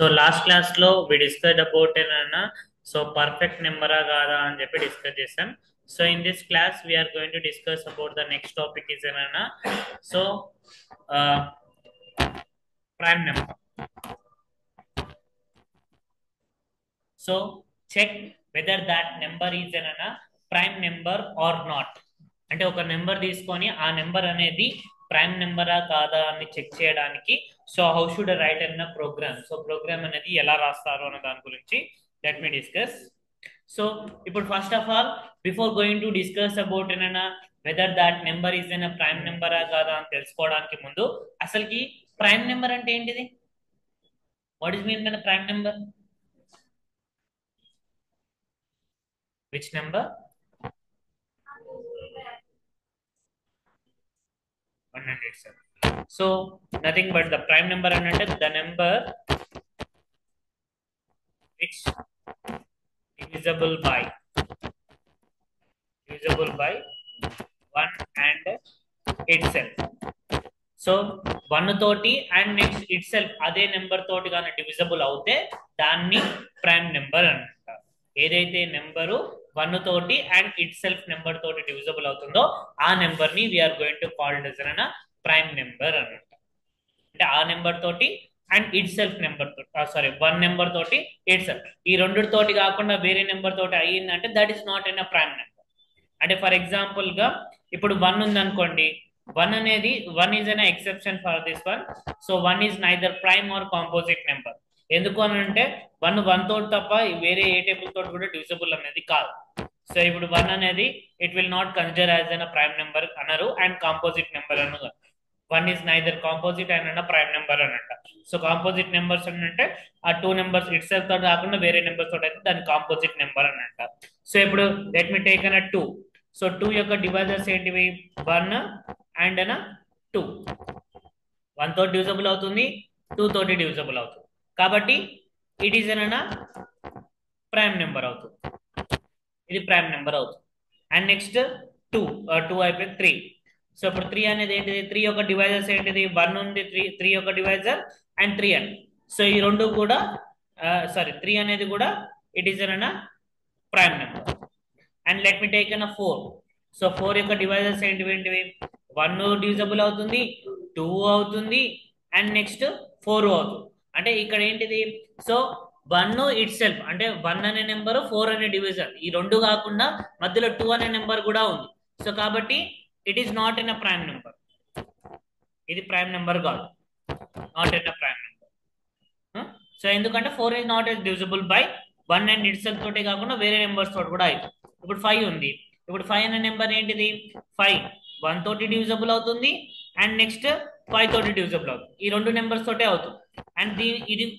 So last class లో we discuss about ఏనా so perfect నెంబరా కాదా అని చెప్పి డిస్కస్ చేసాం. So in this class we are going to discuss about the next topic is ఏనా so prime number. So check whether that number is ఏనా prime number or not. అంటే ఒక నెంబర్ తీసుకొని ఆ నెంబర్ అనేది ప్రైమ్ నెంబరా కాదా అని చెక్ చేయడానికి సో హౌ షుడ్ రైట్ అన్న ప్రోగ్రామ్. సో ప్రోగ్రామ్ అనేది ఎలా రాస్తారు అన్న దాని గురించి లెట్ మీ డిస్కస్. సో ఇప్పుడు first of all before going to discuss about ఏనా వెదర్ దాట్ నెంబర్ ఈజ్ ఏనా ప్రైమ్ నెంబరా కాదా అని తెలుసుకోవడానికి ముందు అసలుకి ప్రైమ్ నెంబర్ అంటే ఏంటిది? What is mean by prime number? Which number? 107. So nothing but the prime number అంటే the number which divisible by 1 and itself. So 1 తోటి అండ్ నెక్స్ట్ ఇట్ సెల్ఫ్ అదే నెంబర్ తోటి కానీ డివిజబుల్ అవుతే దాన్ని ప్రైమ్ నెంబర్ అంటారు. ఏదైతే నెంబరు 1 తోటి అండ్ ఇట్ సెల్ఫ్ నెంబర్ తోటి డివిజబుల్ అవుతుందో ఆ నెంబర్ ని we are going to call an prime number అన్నమాట. అంటే ఆ నెంబర్ తోటి అండ్ ఇట్ సెల్ఫ్ నెంబర్ తోటి సారీ 1 నెంబర్ తోటి ఇట్ సెల్ఫ్ ఈ రెండు తోటి కాకుండా వేరే నెంబర్ తోటి అయ్యిందంటే that is not an prime number. అంటే ఫర్ ఎగ్జాంపుల్ గా ఇప్పుడు 1 ఉంది అనుకోండి, 1 అనేది 1 is an exception for this one. So 1 is neither prime or composite number. ఎందుకు అని అంటే 1 తోటి తప్ప వేరే ఏ టేబుల్ తోటి కూడా డివిజిబుల్ అనేది కాదు. సో ఇప్పుడు 1 అనేది it will not consider as an prime number అనరు అండ్ కాంపోజిట్ నెంబర్ అను. 1 is neither composite and prime number అని అంట. సో కాంపోజిట్ నెంబర్స్ అంటే ఆ 2 నెంబర్స్ ఇట్ సెల్ఫ్ తోటి కాకుండా వేరే నెంబర్స్ తోటి అయితే దాన్ని కాంపోజిట్ నెంబర్ అని అంట. సో ఇప్పుడు let me take an 2. So 2 యొక్క డివైజర్స్ ఏంటివి? 1 అండ్ 2. 1 తోటి డివిజబుల్ అవుతుంది, 2 తోటి డివిజబుల్ అవుతుంది. కాబట్టి ఇట్ ఈస్ అన ప్రైమ్ నెంబర్ అవుతుంది. ఇది ప్రైమ్ నెంబర్ అవుతుంది. అండ్ నెక్స్ట్ 2 అయిపోయింది 3. సో ఇప్పుడు 3 అనేది ఏంటిది? 3 యొక్క డివైజర్స్ ఏంటిది? 1 ఉంది, 3 యొక్క డివైజర్ అండ్ 3 అని. సో ఈ రెండు కూడా 3 అనేది కూడా ఇట్ ఈస్ అన prime number. And let me take an 4. So 4 యొక్క డివైజర్స్ ఏంటివి? 1 డివిజబుల్ అవుతుంది, 2 అవుతుంది అండ్ నెక్స్ట్ 4 అవుతుంది. అంటే ఇక్కడ ఏంటిది? సో 1 ఇట్ సెల్ఫ్ అంటే 1 అనే నెంబర్, 4 అనే డివిజన్ ఈ రెండు కాకుండా మధ్యలో 2 అనే నెంబర్ కూడా ఉంది. సో కాబట్టి it is not in a prime number. ఇది ప్రైమ్ నెంబర్ కాదు, not in a prime number. So ఎందుకంటే 4 is not divisible by 1 and it self తోటి కాకుండా వేరే నెంబర్స్ తోటి కూడా అవుతుంది. ఇప్పుడు 5 ఉంది. ఇప్పుడు 5 అనే నెంబర్ ఏంటిది? 5 1 తోటి డివిజిబుల్ అవుతుంది అండ్ నెక్స్ట్ 5 తోటి డివిజిబుల్ అవుతుంది. ఈ రెండు నెంబర్స్ తోటే అవుతుంది. అండ్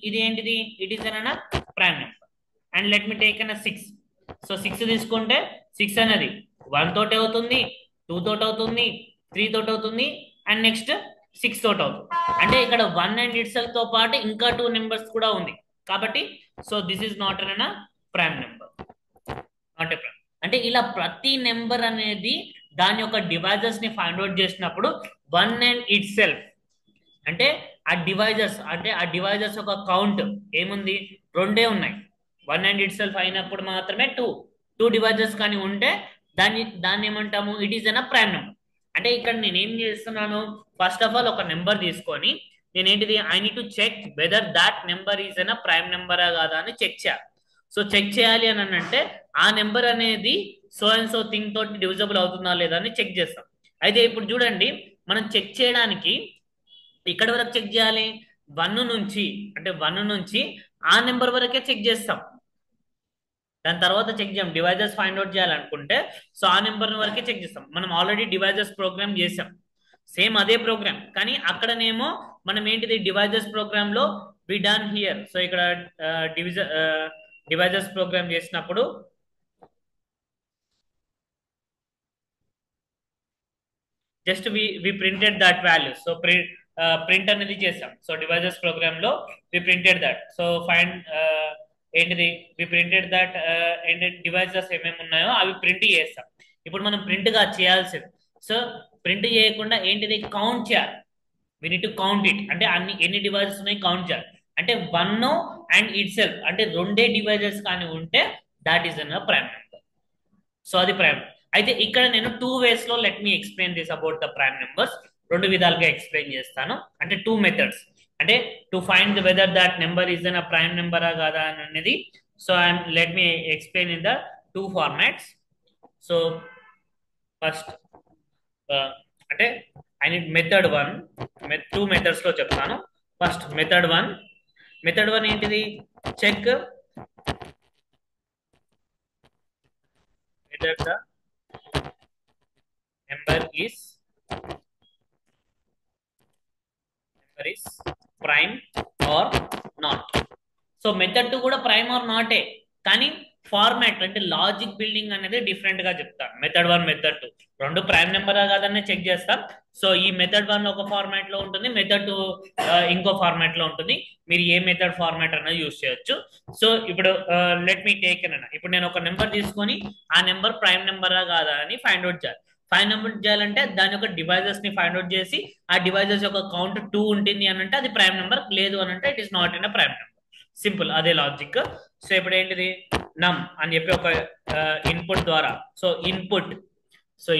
ఇది ఏంటిది? ఇట్ ఈస్ అన prime number. And let me take an 6. So 6 తీసుకుంటే 6 అనేది 1 తోటి అవుతుంది, 2 తోటి అవుతుంది, 3 తోటి అవుతుంది అండ్ నెక్స్ట్ 6 తోటి అవుతుంది. అంటే ఇక్కడ 1 అండ్ ఇట్ సెల్ఫ్ తో పాటు ఇంకా 2 నెంబర్స్ కూడా ఉంది. కాబట్టి so this is not an prime number, not a prime. అంటే ఇలా ప్రతి నెంబర్ అనేది దాని యొక్క డివైజర్స్ ని ఫైండ్ అవుట్ చేసినప్పుడు 1 అండ్ ఇట్ సెల్ఫ్ అంటే ఆ డివైజర్స్ యొక్క కౌంట్ ఏముంది? 2 ఉన్నాయి. 1 అండ్ ఇట్ సెల్ఫ్ అయినప్పుడు మాత్రమే 2 డివైజర్స్ కానీ ఉంటే దాన్ని ఏమంటాము? It is an prime number. అంటే ఇక్కడ నేను ఏం చేస్తున్నాను? ఫస్ట్ ఆఫ్ ఆల్ ఒక నెంబర్ తీసుకొని నేనేంటిది? I need to check whether that number is an prime నెంబరా కాదా అని చెక్ చేయాలి. సో చెక్ చేయాలి అని అంటే ఆ నెంబర్ అనేది సో అండ్ సో థింగ్ తోటి డివిజబుల్ అవుతుందా లేదా అని చెక్ చేస్తాం. అయితే ఇప్పుడు చూడండి, మనం చెక్ చేయడానికి ఇక్కడ వరకు చెక్ చేయాలి 1 నుంచి ఆ నెంబర్ వరకే చెక్ చేస్తాం. దాని తర్వాత చెక్ చేయం. డివైజర్స్ ఫైండ్ అవుట్ చేయాలనుకుంటే సో ఆ నెంబర్ వరకే చెక్ చేస్తాం. మనం ఆల్రెడీ డివైజర్స్ ప్రోగ్రామ్ చేసాం, సేమ్ అదే ప్రోగ్రామ్. కానీ అక్కడనేమో మనం ఏంటిది? డివైజర్స్ ప్రోగ్రామ్ లో వి డన్ హియర్. సో ఇక్కడ డివైజర్స్ ప్రోగ్రామ్ చేసినప్పుడు just we printed that value. So print అనేది చేసాం. సో డివైజర్స్ ప్రోగ్రామ్ లో we printed that. So find ఏంటిది? వి ప్రింటెడ్ దట్ ఏంటి డివైజర్స్ ఏమేమి ఉన్నాయో అవి ప్రింట్ చేస్తాం. ఇప్పుడు మనం ప్రింట్ గా చేయాల్సింది. సో ప్రింట్ చేయకుండా ఏంటిది? కౌంట్ చేయాలి. We need to count it. అంటే ఎన్ని డివైజెస్ ఉన్నాయి కౌంట్ చేయాలి. అంటే 1 అండ్ ఇట్ సెల్ఫ్ అంటే రెండే డివైజెస్ కానీ ఉంటే that is an prime number. So అది ప్రైమ్. అయితే ఇక్కడ నేను 2 ways లో let me explain this about the prime numbers. రెండు విధాలుగా ఎక్స్ప్లెయిన్ చేస్తాను. అంటే 2 methods. అంటే to find whether that number is an prime నెంబరా కాదా అనేది. So I'm let me explain in the 2 formats. So first అంటే ఐ నీడ్ మెథడ్ 1. 2 methods లో చెప్తాను. ఫస్ట్ మెథడ్ 1 ఏంటిది? Check whether the number is prime or not. So method 2 కూడా prime are నాటే, కానీ ఫార్మాట్ అంటే లాజిక్ బిల్డింగ్ అనేది different గా చెప్తాను. మెథడ్ 1 మెథడ్ 2 రెండు ప్రైమ్ నెంబర్ కాదని చెక్ చేస్తాం. సో ఈ మెథడ్ 1 ఒక ఫార్మాట్ లో ఉంటుంది, మెథడ్ 2 ఇంకో ఫార్మాట్ లో ఉంటుంది. మీరు ఏ మెథడ్ ఫార్మాట్ అనేది యూజ్ చేయొచ్చు. సో ఇప్పుడు లెట్ మీ టేక్ అన్న, ఇప్పుడు నేను ఒక నెంబర్ తీసుకొని ఆ నెంబర్ ప్రైమ్ నెంబరా కాదా అని ఫైండ్ అవుట్ చేయాలి. ఫైండ్ అవుట్ చేయాలంటే దాని యొక్క డివైజెస్ ని ఫైండ్ అవుట్ చేసి ఆ డివైజెస్ యొక్క కౌంట్ 2 ఉంటుంది అని అంటే అది ప్రైమ్ నెంబర్, లేదు అని అంటే it is not in a prime number. Simple, అదే లాజిక్. సో ఇప్పుడు ఏంటిది? నమ్ అని చెప్పి ఒక ఇన్పుట్ ద్వారా. సో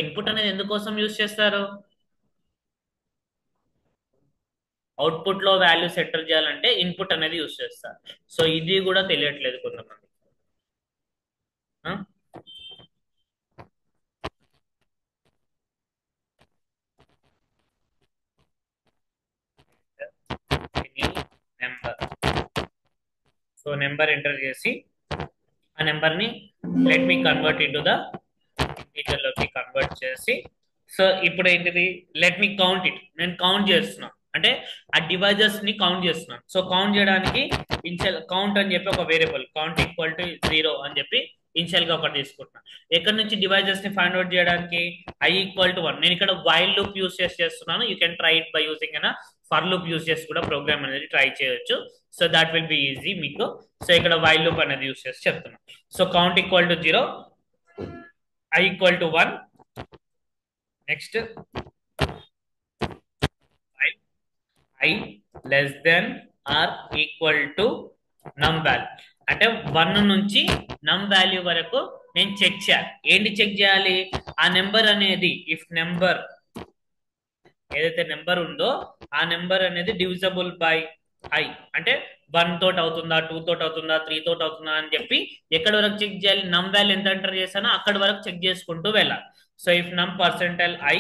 ఇన్పుట్ అనేది ఎందుకోసం యూజ్ చేస్తారు? అవుట్పుట్ లో వాల్యూ సెంటర్ చేయాలంటే ఇన్పుట్ అనేది యూజ్ చేస్తారు. సో ఇది కూడా తెలియట్లేదు కొంతమంది. నెంబర్. సో నెంబర్ ఎంటర్ చేసి ఆ నెంబర్ ని let me convert into the integer లోకి కన్వర్ట్ చేసి, సో ఇప్పుడు ఏంటిది? Let me count it. నేను కౌంట్ చేస్తున్నాను అంటే ఆ డివైజెస్ ని కౌంట్ చేస్తున్నాను. సో కౌంట్ చేయడానికి ఇన్షియల్ కౌంట్ అని చెప్పి ఒక వేరియబుల్ కౌంట్ ఈక్వల్ టు 0 అని చెప్పి ఇన్షియల్ గా ఒకటి తీసుకుంటున్నాను. ఎక్కడి నుంచి డివైజెస్ ని ఫైండ్ అవుట్ చేయడానికి? i equal to 1. నేను ఇక్కడ వైల్ లూప్ యూస్ చేస్తున్నాను. You can try it by using an for loop use చేసి కూడా ప్రోగ్రామ్ అనేది ట్రై చేయొచ్చు. So that will be easy మీకు. సో ఇక్కడ వైల్ లూప్ అనేది యూస్ చేసి చెప్తున్నాను. So count equal to 0, i equal to 1. Next i less than or equal to num value. అంటే 1 నుంచి నమ్ వాల్యూ వరకు నేను చెక్ చేయాలి. ఏంటి చెక్ చేయాలి? ఆ నెంబర్ అనేది, ఇఫ్ నెంబర్ ఏదైతే నెంబర్ ఉందో ఆ నెంబర్ అనేది డివిజబుల్ బై i అంటే 1 తోటి అవుతుందా, 2 తోటి అవుతుందా, 3 తోటి అవుతుందా అని చెప్పి ఎక్కడి వరకు చెక్ చేయాలి? నమ్ వాల్యూ ఎంత ఎంటర్ చేశానో అక్కడి వరకు చెక్ చేసుకుంటూ వెళ్ళాలి. So if num percentile i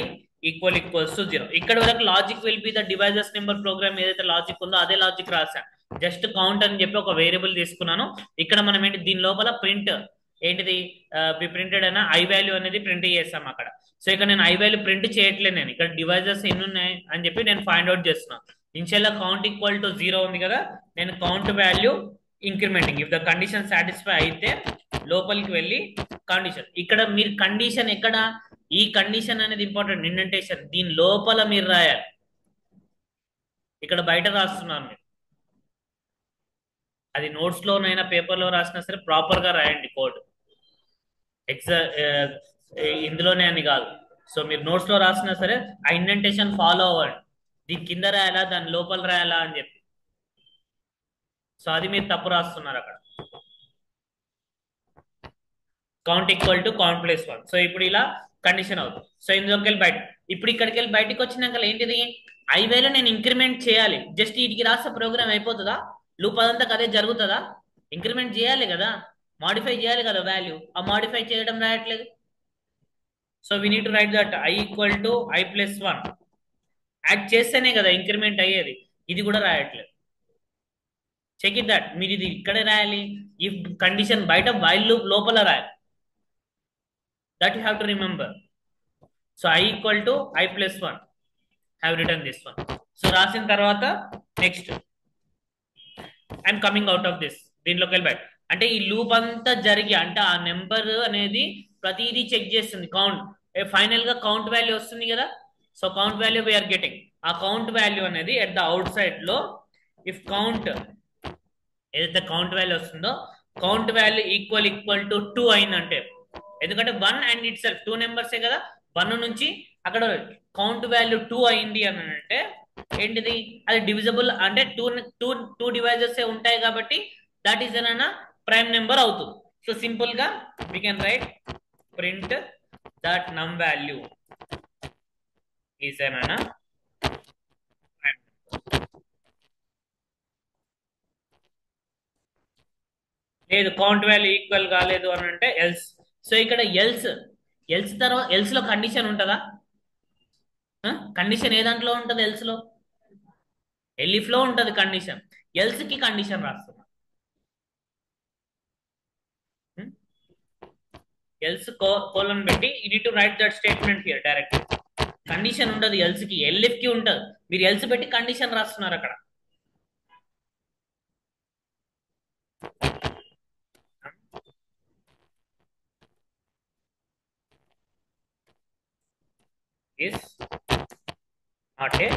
equals to 0. ఇక్కడ వరకు logic will be the devices number program ఏదైతే లాజిక్ ఉందో అదే లాజిక్ రాశాను. జస్ట్ కౌంట్ అని చెప్పి ఒక వేరియబుల్ తీసుకున్నాను. ఇక్కడ మనం ఏంటి దీని లోపల ప్రింట్ ఏంటిది ప్రింటెడ్ అయినా i వాల్యూ అనేది ప్రింట్ చేస్తాం అక్కడ. సో ఇక్కడ నేను i వాల్యూ ప్రింట్ చేయట్లేదు, నేను ఇక్కడ డివైజెస్ ఎన్ని ఉన్నాయి అని చెప్పి నేను ఫైండ్ అవుట్ చేస్తున్నాను. ఇనిషియల్ కౌంట్ ఈక్వల్ టు 0 ఉంది కదా, నేను count value incrementing if the condition satisfy అయితే లోపలికి వెళ్ళి కండిషన్. ఇక్కడ మీరు కండిషన్ ఎక్కడ? ఈ కండిషన్ అనేది ఇంపార్టెంట్, ఇండెంటేషన్ దీని లోపల మీరు రాయాలి. ఇక్కడ బయట రాస్తున్నాను మీరు, అది నోట్స్ లోనైనా పేపర్ లో రాసినా సరే ప్రాపర్ గా రాయండి కోడ్. ఇందులోనే అని కాదు. సో మీరు నోట్స్ లో రాసినా సరే ఆ ఇండెంటేషన్ ఫాలో అవ్వండి. దీని కింద రాయాలా, దాని లోపల రాయాలా అని చెప్పి. సో అది మీరు తప్పు రాస్తున్నారు అక్కడ. Count equal to count plus 1. So ఇప్పుడు ఇలా కండిషన్ అవుతుంది. సో ఇందులోకి వెళ్ళి బయట, ఇప్పుడు ఇక్కడికి వెళ్ళి బయటకు వచ్చినాక ఏంటిది? i వాల్యూ నేను ఇంక్రిమెంట్ చేయాలి. జస్ట్ వీటికి రాస్తే ప్రోగ్రామ్ అయిపోతుందా? లూప్ అదంతా అదే జరుగుతుందా? ఇంక్రిమెంట్ చేయాలి కదా, మాడిఫై చేయాలి కదా వాల్యూ. ఆ మాడిఫై చేయడం రాయట్లేదు. So we need to write that i equal to i plus 1. Add చేస్తేనే కదా ఇంక్రిమెంట్ అయ్యేది. ఇది కూడా రాయట్లేదు. Check it that. మీరు ఇది ఇక్కడే రాయాలి. ఈ కండిషన్ బయట వైల్ లూప్ లోపల రాయాలి. That you have to remember. So i equal to i plus 1. Have return this one. So రాసిన తర్వాత next I'm coming out of this. దీంట్లోకి వెళ్ళి బయట అంటే ఈ లూప్ అంతా జరిగి అంటే ఆ నెంబర్ అనేది ప్రతిదీ చెక్ చేస్తుంది. కౌంట్ ఫైనల్ గా కౌంట్ వాల్యూ వస్తుంది కదా. So count value we are getting. ఆ కౌంట్ వాల్యూ అనేది ఎట్ ద అవుట్ సైడ్ లో ఇఫ్ కౌంట్ ఏదైతే కౌంట్ వాల్యూ వస్తుందో కౌంట్ వాల్యూ ఈక్వల్ టు 2 అయిందంటే, ఎందుకంటే 1 అండ్ ఇట్ సెల్ఫ్ 2 నెంబర్సే కదా, 1 నుంచి అక్కడ కౌంట్ వాల్యూ 2 అయింది అని అంటే ఏంటిది అది డివిజబుల్ అంటే టూ టూ టూ డివైజెస్ ఉంటాయి కాబట్టి దట్ ఈస్ అన్న ప్రైమ్ నెంబర్ అవుతుంది. సో సింపుల్ గా we can write print that num value is an prime. లేదు కౌంట్ వాల్యూ ఈక్వల్ కాలేదు అని అంటే ఎల్స్. సో ఇక్కడ ఎల్స్, ఎల్స్ తర్వాత ఎల్స్ లో కండిషన్ ఉంటుందా? కండిషన్ ఏ దాంట్లో ఉంటుంది ఎల్స్ లో? ఎలిఫ్ లో ఉంటది కండిషన్. ఎల్స్ కి కండిషన్ రాస్తున్నా. ఎల్స్ కోలన్ పెట్టి ఇది to write that statement here direct. Condition ఉండదు ఎల్స్ కి, ఎల్ఎఫ్ కి ఉంటది. మీరు ఎల్స్ పెట్టి కండిషన్ రాస్తున్నారు అక్కడ. is not a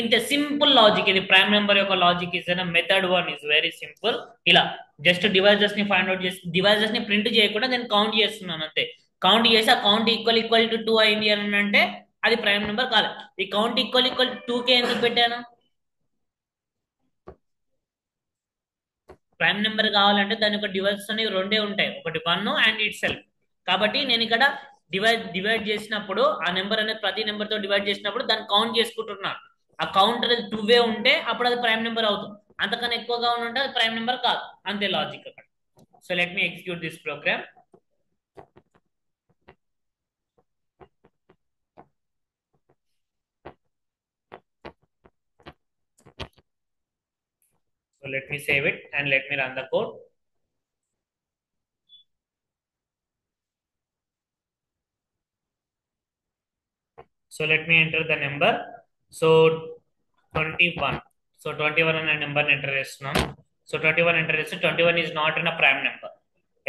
ఇంత సింపుల్ లాజిక్ ఇది. ప్రైమ్ నెంబర్ యొక్క logic is method one is very simple. ఇలా జస్ట్ డివైజెస్ ని ఫైండ్ అవుట్ చేసి డివైజెస్ ని ప్రింట్ చేయకుండా నేను కౌంట్ చేస్తున్నాను అంతే. కౌంట్ చేసి ఆ కౌంట్ ఈక్వల్ ఈక్వల్ టు 2 అయింది అని అంటే అది ప్రైమ్ నెంబర్ కాదు. ఈ కౌంట్ ఈక్వల్ ఈక్వల్ టు 2 కే ఎందుకు పెట్టాను? ప్రైమ్ నెంబర్ కావాలంటే దాని యొక్క డివైజెస్ అనేవి రెండే ఉంటాయి, ఒకటి 1 అండ్ ఇట్ సెల్ఫ్. కాబట్టి నేను ఇక్కడ డివైడ్ చేసినప్పుడు ఆ నెంబర్ అనేది ప్రతి నెంబర్ తో డివైడ్ చేసినప్పుడు దాన్ని కౌంట్ చేసుకుంటున్నాను. ఆ కౌంట్ అనేది 2 ఉంటే అప్పుడు అది ప్రైమ్ నెంబర్ అవుతుంది. అంతకన్నా ఎక్కువగా ఉంటే అది ప్రైమ్ నెంబర్ కాదు. అంతే లాజిక్ అక్కడ. So let me execute this program. So let me save it and let me run the code. So let me enter the number. So 21. So 21 అనే నెంబర్ ఎంటర్ చేస్తున్నాను. సో 21 ఎంటర్ చేస్తే 21 is not in a prime number.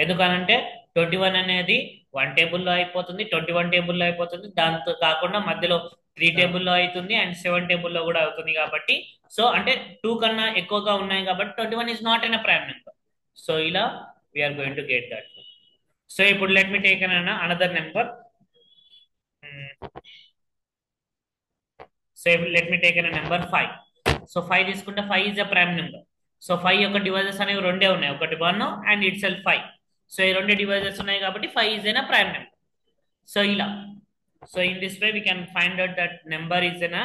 ఎందుకనంటే 21 అనేది 1 టేబుల్లో అయిపోతుంది, 21 టేబుల్లో అయిపోతుంది, దాంతో కాకుండా మధ్యలో 3 టేబుల్లో అవుతుంది అండ్ 7 టేబుల్లో కూడా అవుతుంది. కాబట్టి సో అంటే 2 కన్నా ఎక్కువగా ఉన్నాయి కాబట్టి 21 is not in a prime number. So ఇలా we're going to get that. So ఇప్పుడు let me take another number. So let me take number 5. So 5 తీసుకుంటే 5 is a prime number. So 5 యొక్క డివైజెస్ అనేవి రెండే ఉన్నాయి, ఒకటి 1 అండ్ ఇట్ సెల్ఫ్ 5. సో ఈ రెండు డివైజెస్ ఉన్నాయి కాబట్టి 5 is an prime number. So ఇలా so in this way we can find out that number is an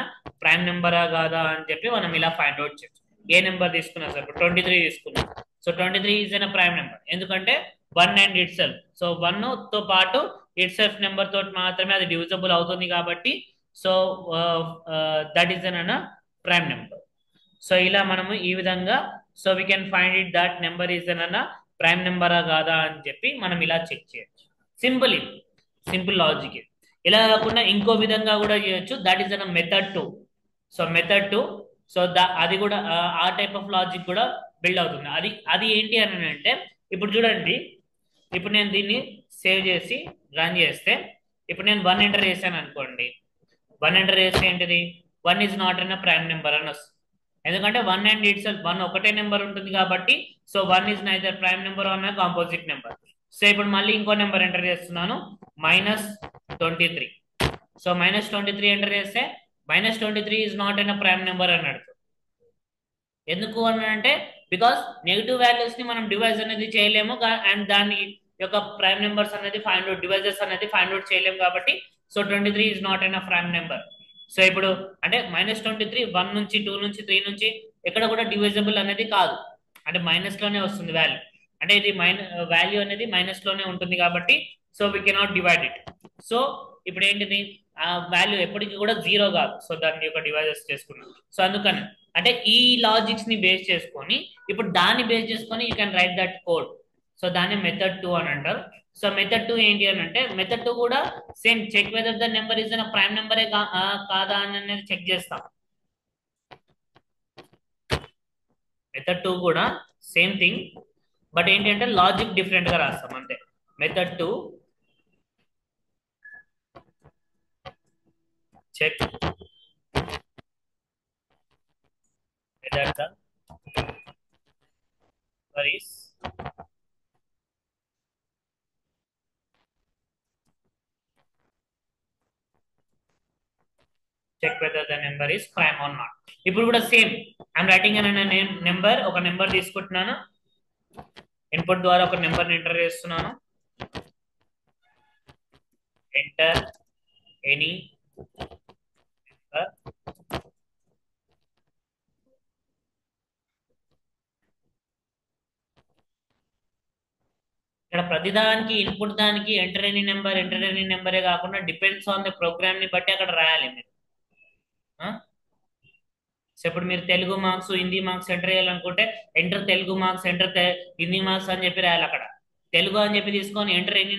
prime నెంబరా కాదా అని చెప్పి మనం ఇలా ఫైండ్ అవుట్ చేయొచ్చు. ఏ నెంబర్ తీసుకున్నా సార్, ఇప్పుడు 23 తీసుకున్నాం. So 23 is an prime number ఎందుకంటే 1 అండ్ ఇట్ సెల్ఫ్. సో 1 తో పాటు ఇట్ సెల్ఫ్ నెంబర్ తోటి మాత్రమే అది డివిజబుల్ అవుతుంది కాబట్టి so that is an prime number. So ఇలా మనము ఈ విధంగా so we can find it that number is an prime నెంబరా కాదా అని చెప్పి మనం ఇలా చెక్ చేయొచ్చు. సింపుల్, ఇది సింపుల్ లాజిక్. ఇలా కాకుండా ఇంకో విధంగా కూడా చేయొచ్చు, that is an method 2. So method 2 so అది కూడా ఆ టైప్ ఆఫ్ లాజిక్ కూడా బిల్డ్ అవుతుంది. అది అది ఏంటి అని అంటే ఇప్పుడు చూడండి, ఇప్పుడు నేను దీన్ని సేవ్ చేసి రన్ చేస్తే ఇప్పుడు నేను 1 ఎంటర్ చేశాను అనుకోండి. 1 ఎంటర్ చేస్తే ఏంటిది 1 is not an prime number అని వస్తుంది. ఎందుకంటే 1 అండ్ ఇట్ సెల్ఫ్ 1 ఒకటే నెంబర్ ఉంటుంది కాబట్టి so 1 is neither prime number or composite number. So ఇప్పుడు మళ్ళీ ఇంకో నెంబర్ ఎంటర్ చేస్తున్నాను -23. సో -23 ఎంటర్ చేస్తే -23 is not an prime number అని అడుగుతుంది. ఎందుకు అని అంటే బికాస్ నెగిటివ్ వాల్యూస్ ని మనం డివైజ్ అనేది చేయలేము అండ్ దాని యొక్క ప్రైమ్ నెంబర్స్ అనేది ఫైండ్ అవుట్ డివైజెస్ అనేది ఫైండ్ అవుట్ చేయలేము కాబట్టి so 23 is not an prime number. So ఇప్పుడు అంటే -23 1 నుంచి 2 నుంచి 3 నుంచి ఎక్కడ కూడా డివిజబుల్ అనేది కాదు, అంటే మైనస్ లోనే వస్తుంది వాల్యూ. అంటే ఇది వాల్యూ అనేది మైనస్ లోనే ఉంటుంది కాబట్టి so we cannot divide it. So ఇప్పుడు ఏంటిది ఆ వాల్యూ ఎప్పటికీ కూడా 0 కాదు. సో దాని యొక్క డివైజెస్ చేసుకున్నాం. సో అందుకని అంటే ఈ లాజిక్స్ ని బేస్ చేసుకొని ఇప్పుడు దాన్ని బేస్ చేసుకొని you can write that code. So దాన్ని మెథడ్ 2 అని అంటారు. సో మెథడ్ 2 ఏంటి అని అంటే మెథడ్ 2 కూడా same check whether the number is prime నెంబరే కాదా అని అనేది చెక్ చేస్తాం. మెథడ్ 2 కూడా సేమ్ థింగ్, బట్ ఏంటంటే లాజిక్ డిఫరెంట్ గా రాస్తాం అంతే. Method 2 check whether the number is check whether the number is prime or not. ఇప్పుడు కూడా same, I'm writing an number, ఒక నెంబర్ తీసుకుంటున్నాను, ఇన్పుట్ ద్వారా ఒక నెంబర్ని ఎంటర్ చేస్తున్నాను. Enter any number. ఇక్కడ ప్రతిదానికి ఇన్పుట్ దానికి ఎంటర్ ఎనీ నెంబరే కాకుండా డిపెండ్స్ ఆన్ ద ప్రోగ్రామ్ ని బట్టి అక్కడ రాయాలి మీరు. సో ఇప్పుడు మీరు Telugu marks, Hindi marks enter చేయాలనుకుంటే enter Telugu marks, enter Hindi marks అని చెప్పి రాయాలి. అక్కడ తెలుగు అని చెప్పి తీసుకొని ఎంటర్ ఎనీ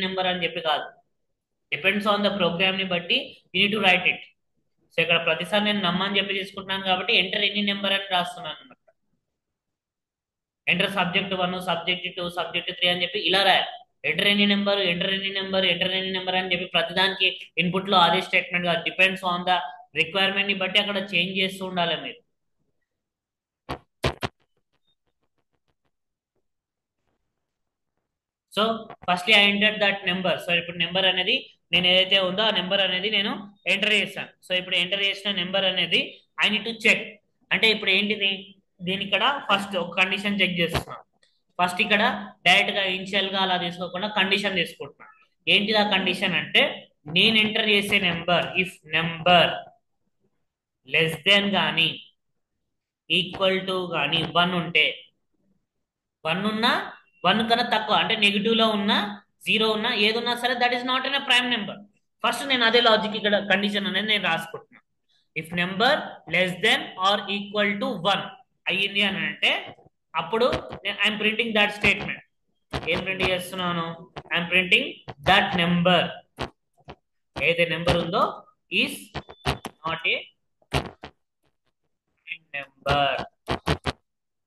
నెంబర్ అని చెప్పి కాదు. డిపెండ్స్ ఆన్ ద ప్రోగ్రామ్ ని బట్టి you need to right it. So ఇక్కడ ప్రతిసారి నేను నమ్మని చెప్పి తీసుకుంటున్నాను కాబట్టి ఎంటర్ ఎనీ నెంబర్ అని రాస్తున్నాను అనమాట. ఎంటర్ సబ్జెక్ట్ 1, సబ్జెక్ట్ 2, సబ్జెక్ట్ 3 అని చెప్పి ఇలా రాయాలి. ఎంటర్ ఎనీ నెంబర్ అని చెప్పి ప్రతిదానికి ఇన్పుట్ లో అదే స్టేట్మెంట్ కాదు, డిపెండ్స్ ఆన్ ద రిక్వైర్మెంట్ ని బట్టి అక్కడ చేంజ్ చేస్తూ ఉండాలి మీరు. So firstly I enter that number. So ఇప్పుడు నెంబర్ అనేది నేను ఏదైతే ఉందో ఆ నెంబర్ అనేది నేను ఎంటర్ చేస్తాను. సో ఇప్పుడు ఎంటర్ చేసిన నెంబర్ అనేది ఐ నీడ్ టు చెక్. అంటే ఇప్పుడు ఏంటిది, దీని ఇక్కడ ఫస్ట్ ఒక కండిషన్ చెక్ చేస్తున్నాను. ఫస్ట్ ఇక్కడ డైరెక్ట్ గా ఇనిషియల్ గా అలా తీసుకోకుండా కండిషన్ తీసుకుంటున్నాను. ఏంటిది ఆ కండిషన్ అంటే, నేను ఎంటర్ చేసే number if number less then కానీ ఈక్వల్ టు కానీ 1 ఉంటే, 1 ఉన్నా 1 కన్నా తక్కువ అంటే నెగిటివ్ లో ఉన్నా 0 ఉన్నా ఏది ఉన్నా సరే that is not in a prime number. First నేను అదే లాజిక్ ఇక్కడ కండిషన్ అనేది నేను రాసుకుంటున్నాను. If number less than or equal to 1 అయ్యింది అని అంటే అప్పుడు ఐఎమ్ ప్రింటింగ్ దట్ స్టేట్మెంట్. ఏం ప్రింట్ చేస్తున్నాను, ఐఎమ్ ప్రింటింగ్ దట్ నెంబర్. ఏదైతే నెంబర్ ఉందో ఈస్ నాట్ ఏ నెంబర్,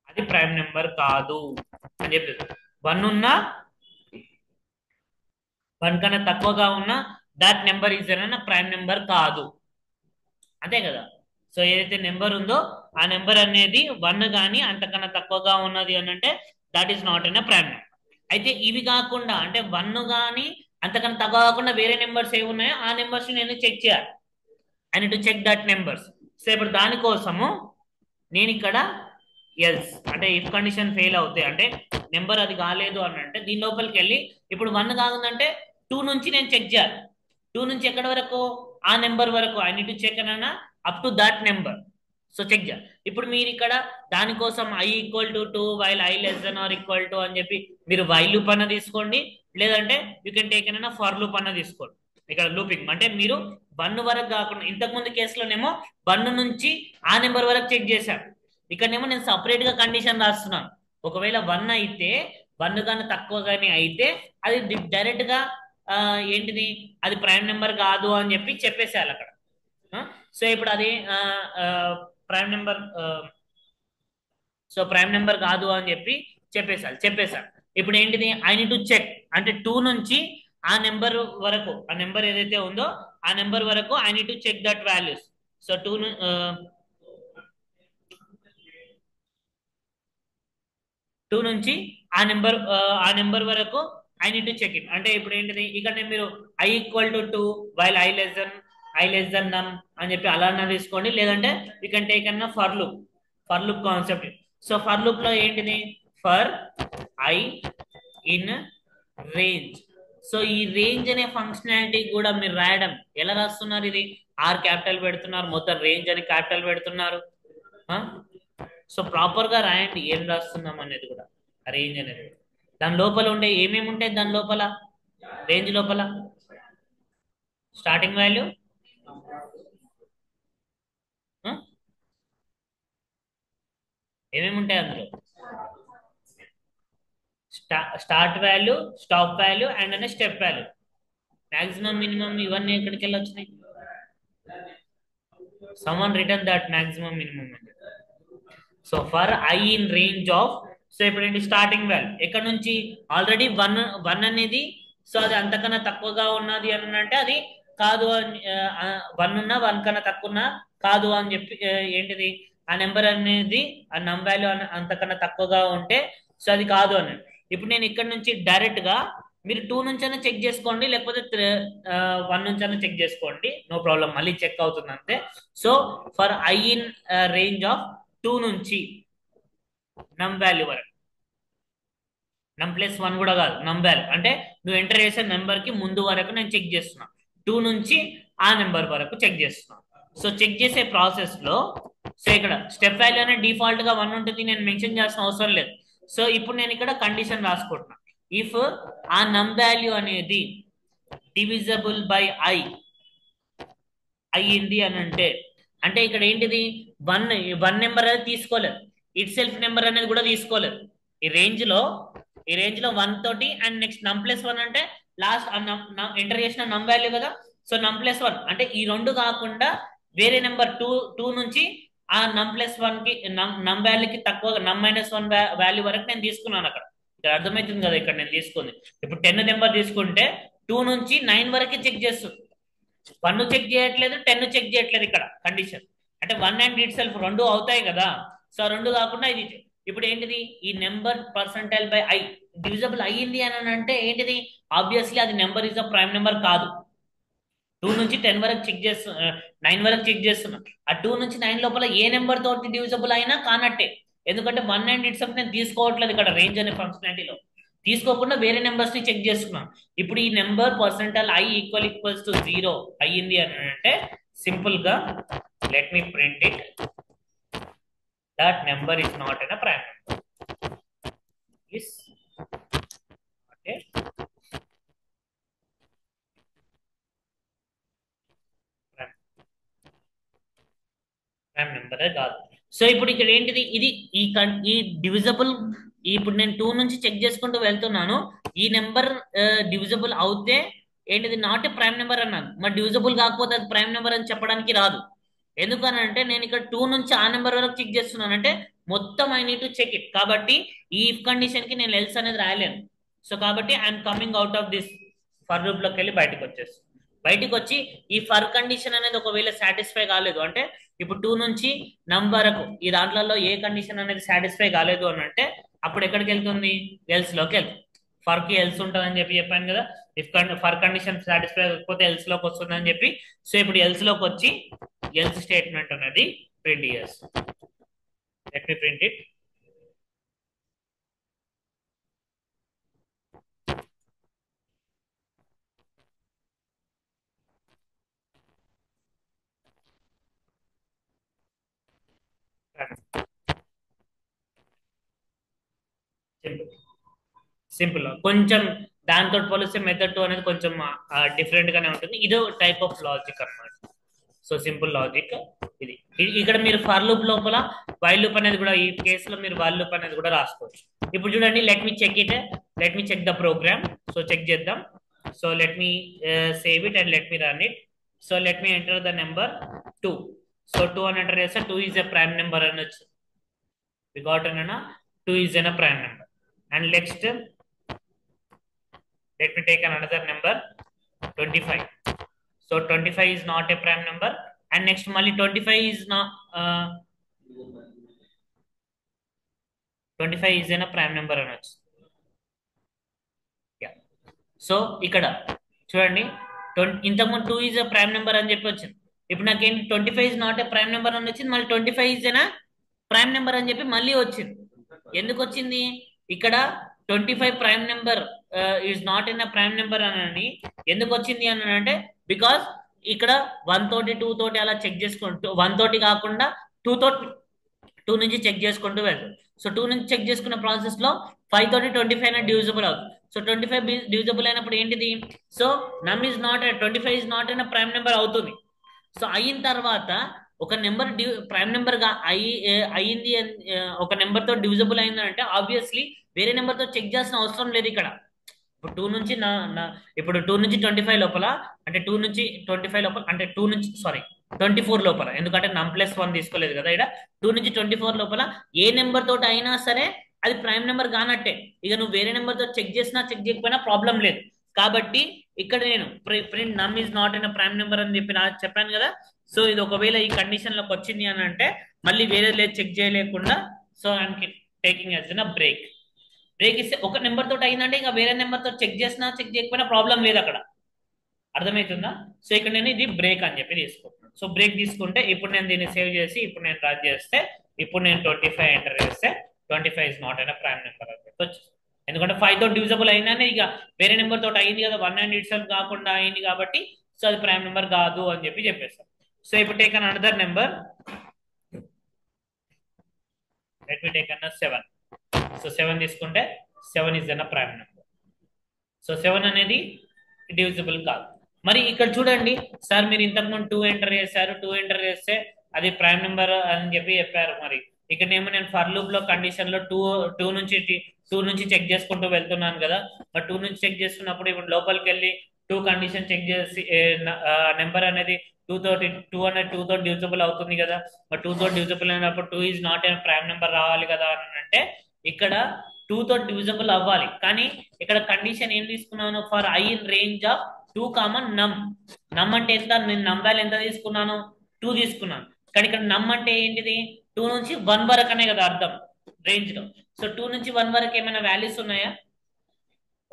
అది ప్రైమ్ నెంబర్ కాదు అని చెప్తుంది. 1 ఉన్నా 1 కన్నా తక్కువగా ఉన్నా that number is an prime number కాదు, అంతే కదా. సో ఏదైతే నెంబర్ ఉందో ఆ నెంబర్ అనేది 1 కానీ అంతకన్నా తక్కువగా ఉన్నది అని అంటే that is not in a prime number. అయితే ఇవి కాకుండా అంటే 1 కానీ అంతకన్నా తక్కువ కాకుండా వేరే నెంబర్స్ ఏవి ఉన్నాయో ఆ నెంబర్స్ నేను చెక్ చేయాలి. I need to check that numbers. So ఇప్పుడు దానికోసము నేను ఇక్కడ ఎల్స్ అంటే ఇఫ్ కండిషన్ ఫెయిల్ అవుతాయి అంటే నెంబర్ అది కాలేదు అని అంటే దీని లోపలికి వెళ్ళి ఇప్పుడు 1 కాకుందంటే 2 నుంచి నేను చెక్ చేయాలి. 2 నుంచి ఎక్కడ వరకు, ఆ నెంబర్ వరకు ఐ నీడ్ టు చెక్ అన్న up to that number. So check చేయాలి. ఇప్పుడు మీరు ఇక్కడ దానికోసం i equal to 2 while i less than or equal to అని చెప్పి మీరు వైల్ లూప్ అన్న తీసుకోండి, లేదంటే యూ కెన్ టేక్ అన్న ఫర్ లూప్ అన్న తీసుకోండి. ఇక్కడ లూపింగ్ అంటే మీరు 1 వరకు కాకుండా, ఇంతకుముందు కేసులోనేమో 1 నుంచి ఆ నెంబర్ వరకు చెక్ చేశాను, ఇక్కడనేమో నేను సపరేట్ గా కండిషన్ రాస్తున్నాను. ఒకవేళ 1 అయితే 1 కన్నా తక్కువ కానీ అయితే అది డైరెక్ట్ గా ఏంటిది, అది ప్రైమ్ నెంబర్ కాదు అని చెప్పి చెప్పేసేయాలి అక్కడ. సో ఇప్పుడు అది prime number, so prime number కాదు అని చెప్పి చెప్పేశారు. ఇప్పుడు ఏంటిది, ఐ నీడ్ టు చెక్ అంటే 2 నుంచి ఆ నెంబర్ వరకు, ఆ నెంబర్ ఏదైతే ఉందో ఆ నెంబర్ వరకు I need to check that values. So 2 నుంచి ఆ నెంబర్ వరకు I need to check it. అంటే ఇప్పుడు ఏంటిది, ఇక్కడ మీరు i equal to 2 while i less than num అని చెప్పి అలా తీసుకోండి, లేదంటే యూ కెన్ టేక్ అన్న for loop concept. So for loop లో ఏంటిది, for i in range. So ఈ రేంజ్ అనే ఫంక్షనాలిటీ కూడా మీరు రాయడం ఎలా రాస్తున్నారు, ఇది ఆర్ క్యాపిటల్ పెడుతున్నారు, మొత్తం రేంజ్ అని క్యాపిటల్ పెడుతున్నారు. సో ప్రాపర్ గా రాయండి ఏం రాస్తున్నాం అనేది కూడా. రేంజ్ అనేది దాని లోపల ఉండే ఏమేమి ఉంటాయి, దాని లోపల రేంజ్ లోపల స్టార్టింగ్ వాల్యూ, ఏమేమి ఉంటాయి అందులో, start value, stop value and అనే స్టెప్ వాల్యూ, మాక్సిమం మినిమం ఇవన్నీ ఎక్కడికి వెళ్ళి వచ్చినాయి. someone written that maximum minimum. So for i in range of, so ఇప్పుడు ఏంటి స్టార్టింగ్ వాల్యూ ఎక్కడ నుంచి, ఆల్రెడీ 1 అనేది, సో అది అంతకన్నా తక్కువగా ఉన్నది అని అంటే అది కాదు అని, 1 ఉన్నా 1 కన్నా తక్కువ ఉన్నా కాదు అని చెప్పి ఏంటిది ఆ నెంబర్ అనేది ఆ నమ్ వాల్యూ అంతకన్నా తక్కువగా ఉంటే సో అది కాదు అని. ఇప్పుడు నేను ఇక్కడ నుంచి డైరెక్ట్ గా మీరు 2 నుంచైనా చెక్ చేసుకోండి, లేకపోతే 1 నుంచైనా చెక్ చేసుకోండి, నో ప్రాబ్లం, మళ్ళీ చెక్ అవుతుంది అంతే. So for i in range of 2 నుంచి నమ్ వాల్యూ వరకు, నమ్+1 కూడా కాదు, నమ్ వాల్యూ అంటే నువ్వు ఎంటర్ చేసే నెంబర్ కి ముందు వరకు నేను చెక్ చేస్తున్నా, 2 నుంచి ఆ నెంబర్ వరకు చెక్ చేస్తున్నా. సో చెక్ చేసే ప్రాసెస్ లో, సో ఇక్కడ స్టెప్ వాల్యూ అనేది డిఫాల్ట్ గా 1 ఉంటుంది, నేను మెన్షన్ చేయాల్సిన అవసరం లేదు. సో ఇప్పుడు నేను ఇక్కడ కండిషన్ రాసుకుంటున్నా, ఇఫ్ ఆ నమ్ వాల్యూ అనేది డివిజబుల్ బై ఐ అయ్యింది అని అంటే, అంటే ఇక్కడ ఏంటిది, వన్ వన్ నెంబర్ అనేది తీసుకోలేదు, ఇట్ సెల్ఫ్ నెంబర్ అనేది కూడా తీసుకోలేదు. ఈ రేంజ్ లో ఈ రేంజ్ లో 1 తోటి అండ్ నెక్స్ట్ నమ్+1 అంటే లాస్ట్ ఎంటర్ చేసిన నమ్ వాల్యూ కదా. సో నమ్+1 అంటే ఈ రెండు కాకుండా వేరే నెంబర్ టూ నుంచి ఆ నమ్+1 కి నమ్ వాల్యూకి తక్కువ నమ్-1 వాల్యూ వరకు నేను తీసుకున్నాను అక్కడ. ఇక్కడ అర్థమవుతుంది కదా, ఇక్కడ నేను తీసుకుంది ఇప్పుడు 10 నెంబర్ తీసుకుంటే 2 నుంచి 9 వరకు చెక్ చేస్తుంది, 1 చెక్ చేయట్లేదు, 10 చెక్ చేయట్లేదు. ఇక్కడ కండిషన్ అంటే 1 అండ్ ఇట్ సెల్ఫ్ రెండు అవుతాయి కదా. సో రెండు కాకుండా ఇది ఇప్పుడు ఏంటిది, ఈ number percentile by I divisible అయ్యింది అని అంటే ఏంటిది, ఆబ్వియస్లీ అది number is a prime number కాదు. 2 నుంచి 10 వరకు చెక్ చేస్తు 9 వరకు చెక్ చేస్తున్నా, ఆ 2 నుంచి 9 లోపల ఏ నెంబర్ తోటి డివిజబుల్ అయినా కానట్టే, ఎందుకంటే 1 అండ్ ఇట్స్ నేను తీసుకోవట్లేదు ఇక్కడ రేంజ్ అనే ఫంక్షనాలిటీలో, తీసుకోకుండా వేరే నెంబర్స్ ని చెక్ చేస్తున్నాం. ఇప్పుడు ఈ number percentile I equals to 0 అయ్యింది అని అంటే సింపుల్ గా let me print it, that number is not an prime number, is not a prime number కాదు. సో ఇప్పుడు ఇక్కడ ఏంటిది, ఇది ఈ డివిజబుల్, ఇప్పుడు నేను 2 నుంచి చెక్ చేసుకుంటూ వెళ్తున్నాను, ఈ నెంబర్ డివిజబుల్ అవుతే ఏంటిది నాట్ ఏ ప్రైమ్ నెంబర్ అన్నాను, మరి డివిజబుల్ కాకపోతే అది ప్రైమ్ నెంబర్ అని చెప్పడానికి రాదు. ఎందుకనంటే నేను ఇక్కడ 2 నుంచి ఆ నెంబర్ వరకు చెక్ చేస్తున్నాను అంటే మొత్తం I need to check it, కాబట్టి ఈ ఇఫ్ కండిషన్ కి నేను ఎల్స్ అనేది రాయలేను. సో కాబట్టి I'm coming out of this for loop లోకి వెళ్ళి బయటకు వచ్చేస్తాను. బయటకు వచ్చి ఈ ఫర్ కండిషన్ అనేది ఒకవేళ సాటిస్ఫై కాలేదు అంటే, ఇప్పుడు 2 నుంచి వరకు ఈ దాంట్లలో ఏ కండిషన్ అనేది సాటిస్ఫై కాలేదు అని అంటే అప్పుడు ఎక్కడికి వెళ్తుంది, ఎల్స్ లోకి వెళ్తుంది. ఫర్ కి ఎల్స్ ఉంటుంది అని చెప్పాను కదా, ఇఫ్ ఫర్ కండిషన్ సాటిస్ఫై కాకపోతే ఎల్స్ లోకి వస్తుంది అని చెప్పి. సో ఇప్పుడు ఎల్స్ లోకి వచ్చి ఎల్స్ స్టేట్మెంట్ అనేది ప్రింట్ చేస్తుంది. Let me print it. Simple simple కొంచెం దాంతో పోలిస్తే మెథడ్ 2 అనేది కొంచెం డిఫరెంట్ గానే ఉంటుంది, ఇదో టైప్ ఆఫ్ లాజిక్ అన్నమాట. సో సింపుల్ లాజిక్ ఇది. ఇక్కడ మీరు ఫర్ లూప్ లోపల వైల్ లూప్ అనేది కూడా, ఈ కేసులో మీరు వైల్ లూప్ అనేది కూడా రాసుకోవచ్చు. ఇప్పుడు చూడండి, let me check it, let me check the program. So check చేద్దాం. So let me save it and let me run it. So let me enter the number 2. So 2 అని ఎంటర్ చేస్తే 2 is a prime number అని వచ్చింది. we got an 2 is in a prime number. And next let me take another number 25. So 25 is not a prime number, and next mali 25 is not 25 is in a prime number అనొచ్చు. yeah. So ఇక్కడ చూడండి, ఇంతకుముందు 2 is a prime number అని చెప్పి వచ్చింది, ఇప్పుడు నాకేంటి 25 is not a prime number అని వచ్చింది, మళ్ళీ 25 is in a prime number అని చెప్పి మళ్ళీ వచ్చింది. ఎందుకు వచ్చింది, ఇక్కడ 25 prime number is not in a prime number అని ఎందుకు వచ్చింది అని అంటే, బికాస్ ఇక్కడ 1 తోటి 2 తోటి అలా చెక్ చేసుకుంటూ, 1 తోటి కాకుండా 2 నుంచి చెక్ చేసుకుంటూ వెళ్తాం. సో 2 నుంచి చెక్ చేసుకున్న ప్రాసెస్ లో 5 తోటి 25 డివిజిబుల్ అవుతుంది. సో 25 డివిజిబుల్ అయినప్పుడు ఏంటిది, సో నమ్ is not 25 is not in a prime number అవుతుంది. సో అయిన తర్వాత ఒక నెంబర్ ప్రైమ్ నెంబర్ గా అయ్యింది, ఒక నెంబర్ తో డివిజిబుల్ అయింది అంటే ఆబ్వియస్లీ వేరే నెంబర్ తో చెక్ చేయాల్సిన అవసరం లేదు ఇక్కడ. ఇప్పుడు 2 నుంచి ఇప్పుడు 2 నుంచి 25 లోపల, అంటే 2 నుంచి 25 లోపల, అంటే 2 నుంచి 24 లోపల, ఎందుకంటే నమ్+1 తీసుకోలేదు కదా ఇక్కడ. 2 నుంచి 24 లోపల ఏ నెంబర్ తోటి అయినా సరే అది ప్రైమ్ నెంబర్ కానట్టే, ఇక నువ్వు వేరే నెంబర్ తో చెక్ చేసినా చెక్ చేయకపోయినా ప్రాబ్లం లేదు. కాబట్టి ఇక్కడ నేను ప్రింట్ నమ్ is not in prime number అని చెప్పాను కదా. సో ఇది ఒకవేళ ఈ కండిషన్ లోకి వచ్చింది అని అంటే మళ్ళీ వేరే లేదు చెక్ చేయలేకుండా, so I'm taking as an break. Break ఇస్తే ఒక నెంబర్ తోటి అయిందంటే ఇంకా వేరే నెంబర్ తో చెక్ చేసినా చెక్ చేయకపోయినా ప్రాబ్లం లేదు అక్కడ. అర్థమవుతుందా? సో ఇక్కడ నేను ఇది బ్రేక్ అని చెప్పి తీసుకుంటున్నాను. సో బ్రేక్ తీసుకుంటే ఇప్పుడు నేను దీన్ని సేవ్ చేసి ఇప్పుడు నేను రన్ చేస్తే ఇప్పుడు నేను 25 ఎంటర్ చేస్తే 25 ఇస్ నాట్ అయిన ప్రైమ్ నెంబర్ అని చెప్పి వచ్చింది. ఎందుకంటే 5 తో డివిజబుల్ అయిందని ఇక వేరే నెంబర్ తోటి అయింది కదా, 1 అండ్ ఇట్స్ కాకుండా అయింది కాబట్టి సో అది ప్రైమ్ నెంబర్ కాదు అని చెప్పి చెప్పేస్తాం. సో ఇప్పుడు take an another number, let me take an 7. So 7 తీసుకుంటే 7 is an prime number. So 7 అనేది డివిజిబుల్ కాదు. మరి ఇక్కడ చూడండి సార్, మీరు ఇంతకుముందు 2 ఎంటర్ చేశారు, 2 ఎంటర్ చేస్తే అది ప్రైమ్ నెంబర్ అని చెప్పి చెప్పారు. మరి ఇక్కడనేమో నేను ఫర్ లూప్ లో కండిషన్ లో టూ నుంచి చెక్ చేసుకుంటూ వెళ్తున్నాను కదా. మరి 2 నుంచి చెక్ చేస్తున్నప్పుడు ఇప్పుడు లోపలికి వెళ్ళి 2 కండిషన్ చెక్ చేసి నెంబర్ అనేది 2 అనేది 2 తో డివిజిబుల్ అవుతుంది కదా. మరి 2 తో డివిజిబుల్ అయినప్పుడు 2 is not a prime number రావాలి కదా అని అంటే ఇక్కడ 2 తో డివిజిబుల్ అవ్వాలి. కానీ ఇక్కడ కండిషన్ ఏం తీసుకున్నాను, for i in range of 2, నమ్. నమ్ అంటే ఎంత, నేను నమ్ వాల్యూ ఎంత తీసుకున్నాను, 2 తీసుకున్నాను. కానీ ఇక్కడ నమ్ అంటే ఏంటిది, 2 నుంచి 1 వరకు అనే కదా అర్థం రేంజ్ లో. సో 2 నుంచి 1 వరకు ఏమైనా వాల్యూస్ ఉన్నాయా?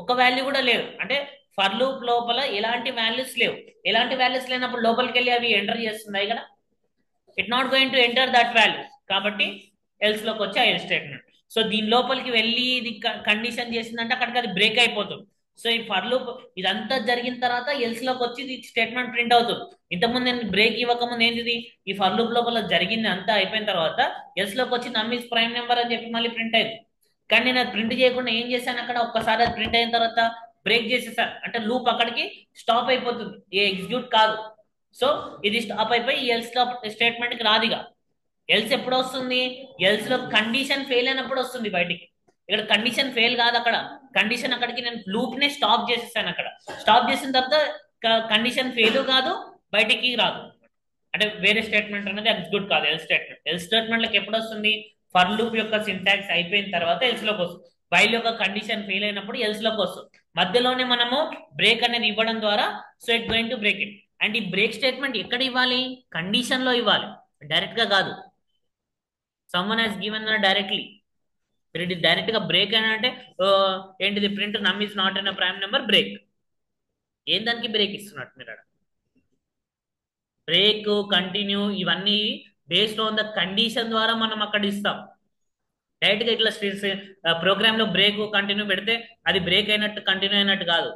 ఒక వాల్యూ కూడా లేదు. అంటే ఫర్ లూప్ లోపల ఎలాంటి వాల్యూస్ లేవు. ఎలాంటి వాల్యూస్ లేనప్పుడు లోపలికి వెళ్ళి అవి ఎంటర్ చేస్తున్నాయి కదా, it not going to enter that values. కాబట్టి ఎల్స్ లోకి వచ్చి ఆ ఎల్ స్టేట్మెంట్. సో దీని లోపలికి వెళ్ళి ఇది కండిషన్ చేసిందంటే అక్కడికి అది బ్రేక్ అయిపోతుంది. సో ఈ ఫర్ లూప్ ఇదంతా జరిగిన తర్వాత ఎల్స్ లోకి వచ్చి ఇది స్టేట్మెంట్ ప్రింట్ అవుతుంది. ఇంతకుముందు నేను బ్రేక్ ఇవ్వకముందు ఏంటిది, ఈ ఫర్ లూప్ లోపల జరిగింది అంతా అయిపోయిన తర్వాత ఎల్స్ లోకి వచ్చి నమ్ ఇస్ ప్రైమ్ నెంబర్ అని చెప్పి మళ్ళీ ప్రింట్ అయింది. కానీ నేను అది ప్రింట్ చేయకుండా ఏం చేశాను, అక్కడ ఒక్కసారి అది ప్రింట్ అయిన తర్వాత బ్రేక్ చేసేసాను. అంటే లూప్ అక్కడికి స్టాప్ అయిపోతుంది, ఏ ఎగ్జిక్యూట్ కాదు. సో ఇది స్టాప్ అయిపోయి ఎల్స్ స్టేట్మెంట్ కి రాదిగా. ఎల్స్ ఎప్పుడు వస్తుంది, ఎల్స్ లో కండిషన్ ఫెయిల్ అయినప్పుడు వస్తుంది బయటికి. ఇక్కడ కండిషన్ ఫెయిల్ కాదు, అక్కడ కండిషన్ అక్కడికి నేను లూప్ నే స్టాప్ చేసేసాను. అక్కడ స్టాప్ చేసిన తర్వాత కండిషన్ ఫెయిల్ కాదు, బయటికి రాదు. అంటే వేరే స్టేట్మెంట్ అనేది ఎగ్జిక్యూట్ కాదు. ఎల్ స్టేట్మెంట్ లకు ఎప్పుడు వస్తుంది, ఫర్ లూప్ యొక్క సింటాక్స్ అయిపోయిన తర్వాత ఎల్స్ లోకి వస్తుంది. వైల్ యొక్క కండిషన్ ఫెయిల్ అయినప్పుడు ఎల్స్ లోకి వస్తుంది. మధ్యలోనే మనము బ్రేక్ అనేది ఇవ్వడం ద్వారా so it going to break it. And ఈ బ్రేక్ స్టేట్మెంట్ ఎక్కడ ఇవ్వాలి, కండిషన్ లో ఇవ్వాలి, డైరెక్ట్ గా కాదు. Someone has given directly. మీరు డైరెక్ట్ గా బ్రేక్ అని అంటే ఏంటిది, ప్రింట్ నమ్ is not in prime number break. ఏం దానికి బ్రేక్ ఇస్తున్నట్టు మీరు అక్కడ బ్రేక్ కంటిన్యూ ఇవన్నీ బేస్డ్ ఆన్ ద కండిషన్ ద్వారా మనం అక్కడ ఇస్తాం. డైరెక్ట్ గా ఇట్లా ప్రోగ్రామ్ లో బ్రేక్ కంటిన్యూ పెడితే అది బ్రేక్ అయినట్టు కంటిన్యూ అయినట్టు కాదు.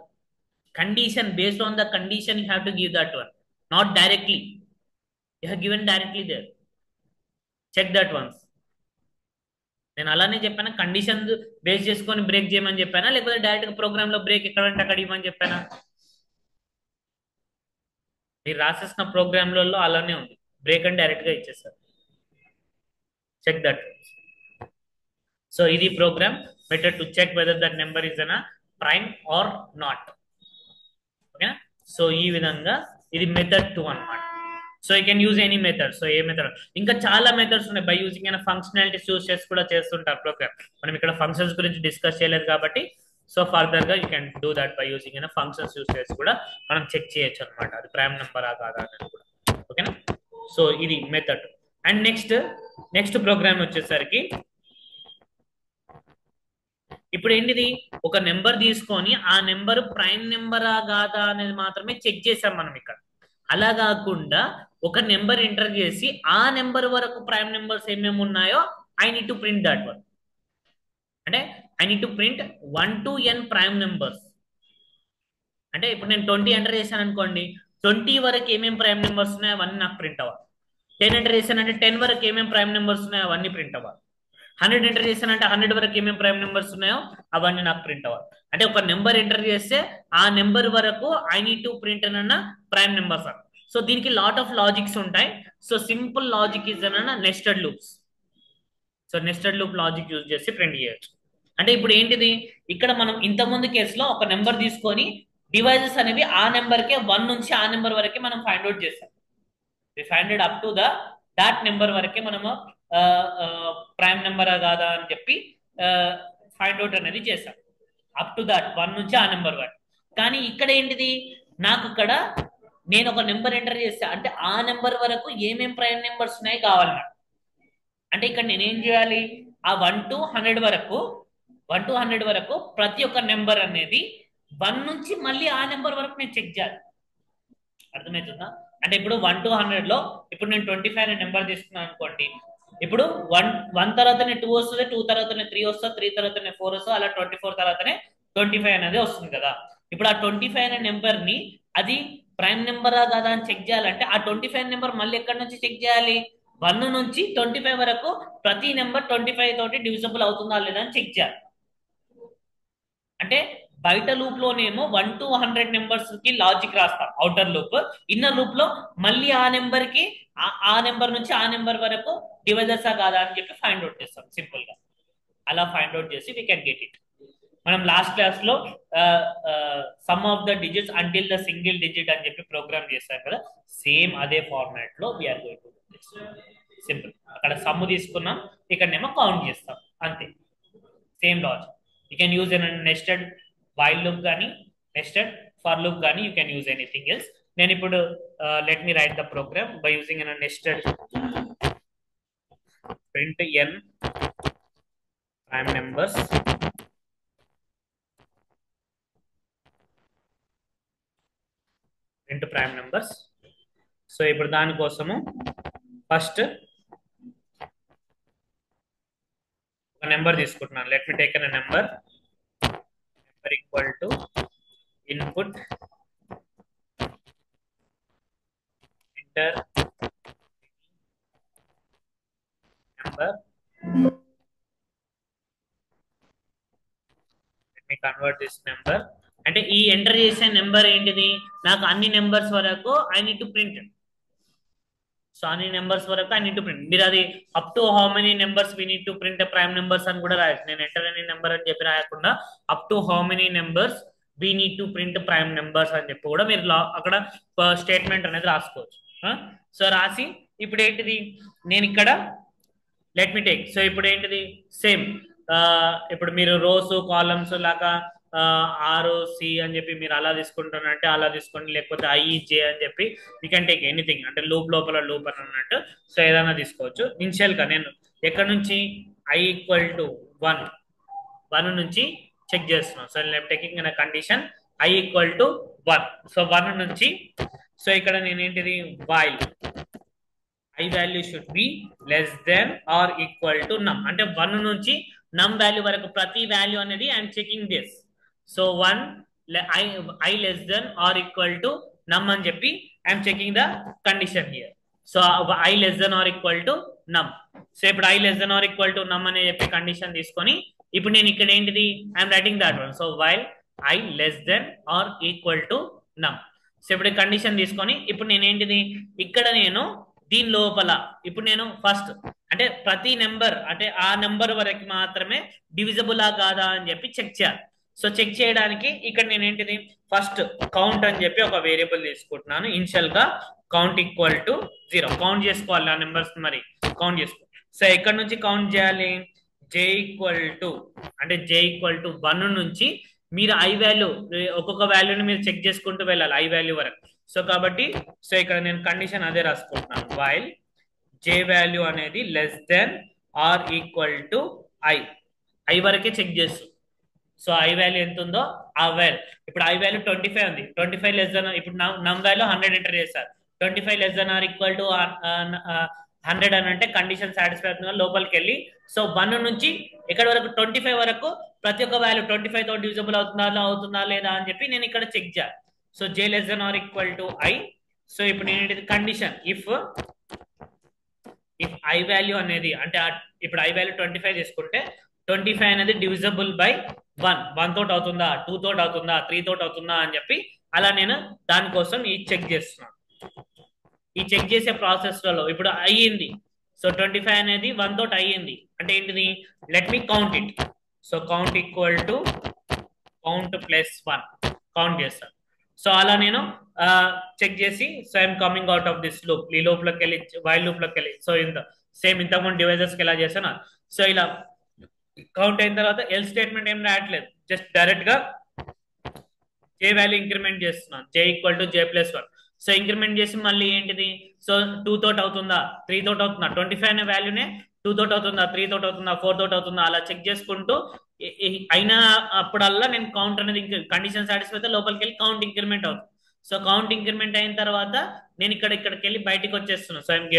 Condition based on the condition you have to give that one, not directly. You have given directly there, check that ones. నేను అలానే చెప్పానా, కండిషన్ బేస్ చేసుకొని బ్రేక్ చేయమని చెప్పానా, లేకపోతే డైరెక్ట్ గా ప్రోగ్రామ్ లో బ్రేక్ ఎక్కడంటే అక్కడ ఇవ్వమని చెప్పానా? మీరు రాసేసిన ప్రోగ్రామ్లలో అలానే ఉంది, బ్రేక్ అని డైరెక్ట్ గా ఇచ్చేస్తారు. Check that. సో ఇది program method to check whether that number is an prime or not. ఓకేనా? సో ఈ విధంగా ఇది మెథడ్ 2 అన్నమాట. So you can use any method. So a method, ఇంకా చాలా మెథడ్స్ ఉన్నాయి. బై యూజింగ్ అయినా ఫంక్షనాలిటీస్ యూజ్ చేసి కూడా చేస్తుంటారు ప్రోగ్రామ్. మనం ఇక్కడ ఫంక్షన్స్ గురించి డిస్కస్ చేయలేదు కాబట్టి సో ఫర్దర్ గా you can do that by using అయినా ఫంక్షన్స్ యూజ్ చేసి కూడా మనం చెక్ చేయొచ్చు అనమాట, అది ప్రైమ్ నెంబరా కాదా అనేది కూడా. ఓకేనా? సో ఇది మెథడ్. అండ్ నెక్స్ట్ ప్రోగ్రామ్ వచ్చేసరికి ఇప్పుడు ఏంటిది, ఒక నెంబర్ తీసుకొని ఆ నెంబర్ ప్రైమ్ నెంబరా కాదా అనేది మాత్రమే చెక్ చేసాం మనం ఇక్కడ. అలా కాకుండా ఒక నెంబర్ ఎంటర్ చేసి ఆ నెంబర్ వరకు ప్రైమ్ నెంబర్స్ ఏమేమి ఉన్నాయో I need to print that one. అంటే I need to print 1 to n prime numbers. అంటే ఇప్పుడు నేను 20 ఎంటర్ చేశాను అనుకోండి, 20 వరకు ఏమేమి ప్రైమ్ నెంబర్స్ ఉన్నాయో అవన్నీ నాకు ప్రింట్ అవ్వాలి. 10 ఎంటర్ చేశానంటే 10 వరకు ఏమేమి ప్రైమ్ నెంబర్స్ ఉన్నాయో అవన్నీ ప్రింట్ అవ్వాలి. 100 ఎంటర్ చేశానంటే 100 వరకు ఏమేమి ప్రైమ్ నెంబర్స్ ఉన్నాయో అవన్నీ నాకు ప్రింట్ అవ్వాలి. అంటే ఒక నెంబర్ ఎంటర్ చేస్తే ఆ నెంబర్ వరకు ఐ నీడ్ టు ప్రింట్ అన్న ప్రైమ్ నెంబర్స్ అని. సో దీనికి లాట్ ఆఫ్ లాజిక్స్ ఉంటాయి. సో సింపుల్ లాజిక్ ఇస్ అన్న nested loops. So nested loop logic use చేసి ప్రింట్ చేయొచ్చు. అంటే ఇప్పుడు ఏంటిది, ఇక్కడ మనం ఇంతకుముందు కేసులో ఒక నెంబర్ తీసుకొని డివైజెస్ అనేవి ఆ నెంబర్కే 1 నుంచి ఆ నెంబర్ వరకే మనం ఫైండ్ అవుట్ చేస్తాం. We find out up to that number వరకే మనము ప్రైమ్ నెంబరా కాదా అని చెప్పి ఫైండ్ అవుట్ అనేది చేస్తాం, అప్ టు దాట్ 1 నుంచి ఆ నెంబర్ వరకు. కానీ ఇక్కడ ఏంటిది, నాకు ఇక్కడ నేను ఒక నెంబర్ ఎంటర్ చేస్తా అంటే ఆ నెంబర్ వరకు ఏమేం ప్రైమ్ నెంబర్స్ ఉన్నాయి కావాలి నాకు. అంటే ఇక్కడ నేనేం చేయాలి, ఆ 1 to 100 వరకు 1 to 100 వరకు ప్రతి ఒక్క నెంబర్ అనేది 1 నుంచి మళ్ళీ ఆ నెంబర్ వరకు నేను చెక్ చేయాలి. అర్థమవుతుందా? అంటే ఇప్పుడు 1 to 100 లో ఇప్పుడు నేను 25 అనే నెంబర్ తీసుకున్నాను అనుకోండి. ఇప్పుడు 1 తర్వాతనే 2 వస్తుంది, 2 తర్వాతనే 3 వస్తుంది, 3 తర్వాతనే 4 వస్తుంది, అలా 24 తర్వాతనే 25 అనేది వస్తుంది కదా. ఇప్పుడు ఆ 25 అనే నెంబర్ ని అది ప్రైమ్ నెంబరా కాదా అని చెక్ చేయాలంటే ఆ 25 నెంబర్ మళ్ళీ ఎక్కడి నుంచి చెక్ చేయాలి? 1 నుంచి 25 వరకు ప్రతి నెంబర్ 25 తోటి డివిజబుల్ అవుతుందా లేదా అని చెక్ చేయాలి. అంటే బయట లూప్ లోనేమో 1 to 100 నెంబర్స్ కి లాజిక్ రాస్తాం అవుటర్ లూప్. ఇన్నర్ లూప్ లో మళ్ళీ ఆ నెంబర్ కి ఆ నెంబర్ నుంచి ఆ నెంబర్ వరకు డివైజర్సా కాదా అని చెప్పి ఫైండ్ అవుట్ చేస్తాం సింపుల్ గా. అలా ఫైండ్ అవుట్ చేసి వీ కెన్ గెట్ ఇట్. మనం లాస్ట్ క్లాస్ లో sum of the digits until the single digit అని చెప్పి ప్రోగ్రామ్ చేస్తాం కదా, సేమ్ అదే ఫార్మాట్ లో వీఆర్ గోయింగ్ టు సింపుల్. అక్కడ సమ్ తీసుకున్నాం, ఇక్కడనేమో కౌంట్ చేస్తాం అంతే. Same logic. You can use an nested while loop కానీ నెస్టెడ్ ఫర్ లూప్ కానీ you can use anything else. నేను ఇప్పుడు let me write the program by using an nested print an prime numbers into prime numbers. So ఇప్పుడు దానికోసము first ఒక number తీసుకుంటున్నాను. Let me take an number equal to input enter number. Let me convert this number. అంటే ఈ enter చేసే number ఏంటిది? నాకు అన్ని నెంబర్స్ వరకు I need to print. So అన్ని నెంబర్స్ వరకు ఐ నీడ్ టు ప్రింట్. మీరు అది up to how many numbers we need to print prime numbers అని కూడా రాయచ్చు. నేను ఎంటర్ ఎనీ నెంబర్ అని చెప్పి రాయకుండా up to how many numbers we need to print prime numbers అని చెప్పి కూడా మీరు అక్కడ స్టేట్మెంట్ అనేది రాసుకోవచ్చు. సో రాసి ఇప్పుడు ఏంటిది నేను ఇక్కడ లెట్ మీ టేక్. సో ఇప్పుడు ఏంటిది సేమ్ ఇప్పుడు మీరు రోస్ కాలమ్స్ లాగా ఆర్ సి అని చెప్పి మీరు అలా తీసుకుంటానంటే అలా తీసుకోండి, లేకపోతే ఐజే అని చెప్పి యూ కెన్ టేక్ ఎనీథింగ్. అంటే లూప్ లోపల లూప్ అని అన్నట్టు సో ఏదైనా తీసుకోవచ్చు. ఇనిషియల్ గా నేను ఎక్కడ నుంచి ఐ ఈక్వల్ టు 1 నుంచి చెక్ చేస్తున్నాను. సో నేను టేకింగ్ అనే condition I equal to 1. So 1 నుంచి సో ఇక్కడ నేను ఏంటిది while I value should be less than or equal to num. అంటే 1 నుంచి num వాల్యూ వరకు ప్రతి వాల్యూ అనేది I'm checking this. So 1 I less than or equal to num అని చెప్పి I'm checking the condition here. So I less than or equal to num. So ఇప్పుడు I less than or equal to num అనే చెప్పి condition తీసుకొని ఇప్పుడు నేను ఇక్కడ ఏంటిది I'm writing that one. So while I less than or equal to num. So ఇప్పుడు condition తీసుకొని ఇప్పుడు నేను ఏంటిది ఇక్కడ నేను దీని లోపల ఇప్పుడు నేను ఫస్ట్ అంటే ప్రతి నెంబర్ అంటే ఆ నెంబర్ వరకు మాత్రమే డివిజబులా కాదా అని చెప్పి చెక్ చేయాలి. సో చెక్ చేయడానికి ఇక్కడ నేను ఏంటిది ఫస్ట్ కౌంట్ అని చెప్పి ఒక వేరియబుల్ తీసుకుంటున్నాను. ఇనిషియల్ గా కౌంట్ ఈక్వల్ టు 0 కౌంట్ చేసుకోవాలి ఆ నెంబర్స్ మరి కౌంట్ చేసుకో. సో ఎక్కడ నుంచి కౌంట్ చేయాలి? జే ఈక్వల్ టు అంటే జే ఈక్వల్ టు 1 నుంచి మీరు ఐ వాల్యూ ఒక్కొక్క వాల్యూని మీరు చెక్ చేసుకుంటూ వెళ్ళాలి ఐ వాల్యూ వరకు. సో కాబట్టి సో ఇక్కడ నేను కండిషన్ అదే రాసుకుంటున్నాను వైల్ జే వాల్యూ అనేది less than or equal to i వరకే చెక్ చేస్తూ. సో ఐ వాల్యూ ఎంత ఉందో ఆ వాల్యూ ఇప్పుడు ఐ వాల్యూ 25 ఉంది. 25 లెస్ దెన్ ఇప్పుడు నమ్ వాల్యూ 100 ఎంటర్ చేస్తారు. 25 less than or equal to 100 అని అంటే కండిషన్ సాటిస్ఫై అవుతుందా లోపలికి వెళ్ళి. సో 1 నుంచి ఇక్కడ వరకు 25 వరకు ప్రతి ఒక్క వాల్యూ 25 తో డివిజబుల్ అవుతుందా లేదా అని చెప్పి నేను ఇక్కడ చెక్ చేయాలి. So j less than or equal to I. So ఇప్పుడు నేను కండిషన్ ఇఫ్ I వాల్యూ అనేది అంటే ఇప్పుడు I వాల్యూ 25 తీసుకుంటే 25 అనేది డివిజబుల్ బై 1 తోటి అవుతుందా, 2 తోటి అవుతుందా, 3 తోటి అవుతుందా అని చెప్పి అలా నేను దానికోసం ఈ చెక్ చేస్తున్నాను. ఈ చెక్ చేసే ప్రాసెస్ లో ఇప్పుడు అయ్యింది. సో 25 అనేది 1 తోటి అయ్యింది అంటే ఏంటిది let me count it. So count equal to count plus 1 count చేస్తాను. సో అలా నేను చెక్ చేసి so I'm coming out of this loop. ఈ లూప్ లోకి వెళ్ళి వైల్ లూప్ లోకి వెళ్ళి సో సేమ్ ఇంతకుముందు డివైజెస్ కి ఎలా చేస్తాను. సో ఇలా కౌంట్ అయిన తర్వాత ఎల్ స్టేట్మెంట్ ఏం రాయట్లేదు, జస్ట్ డైరెక్ట్ గా జే వాల్యూ ఇంక్రిమెంట్ చేస్తున్నాను. J equal to J plus 1. So increment చేసి మళ్ళీ ఏంటిది సో 2 తోటి అవుతుందా, 3 తోటి అవుతుందా, 25 అనే వాల్యూనే టూ తోటి అవుతుందా, త్రీ తోటి అవుతుందా, ఫోర్ తోటి అవుతుందా, అలా చెక్ చేసుకుంటూ అయినా అప్పుడల్లా నేను కౌంట్ అనేది కండిషన్ సాటిస్ఫై అయితే లోపలికి వెళ్ళి కౌంట్ ఇంక్రిమెంట్ అవుతుంది. సో కౌంట్ ఇంక్రిమెంట్ అయిన తర్వాత నేను ఇక్కడికి వెళ్ళి బయటికి వచ్చేస్తున్నాను. So I'm